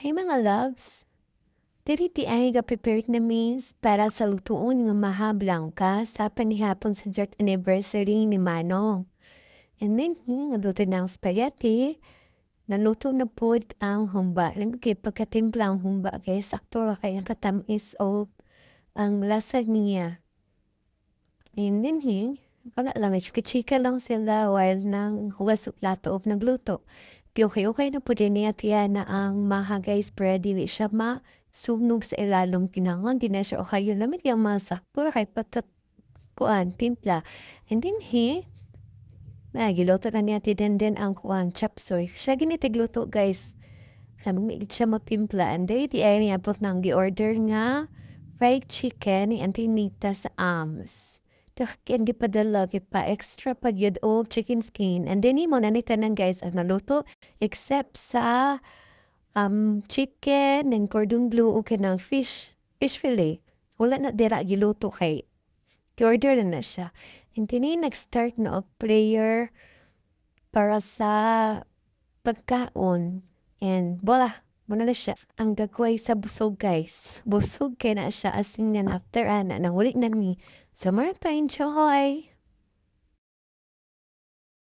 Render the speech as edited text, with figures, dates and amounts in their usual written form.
Hey mga loves, dili ti ay ga prepared na means para sa lutuon nga maha blanca sa panihapon sa 3rd anniversary ni Manong. And then, naluto na ang spaghetti, naluto na pod ang humba. Kay pagkatimpla ang humba kay sakto ra kay ang katamis o ang lasa niya. And then, wala lang, chika-chika lang sila while nang hugas sa plato of nagluto. Okay na po din niya tiya na ang maha guys, pero dili siya masunog sa ilalom kinahanglan di na siya okay yung lamig yung masak pura kay patat kuan timpla. And then giluto na niya ti den ang kuan chapsoy. Siya ginitigluto guys. Lamig siya mapimpla and then di ay niya po nang gi-order nga fried chicken ni Auntie Nita sa AMS. Kaya di padala pa extra pa yun o chicken skin. And then mo na ni tanan guys ang naluto except sa chicken and cordon bleu o kanang fish fillet. Wala na dira giluto kay i-order na siya. And then nag-start na prayer para sa pagkaon. And voila, muna na siya. Ang gagaway sa busog guys. Busog kay na siya as in yan after ana. Nahuli na ni. So, marag pa enjoy!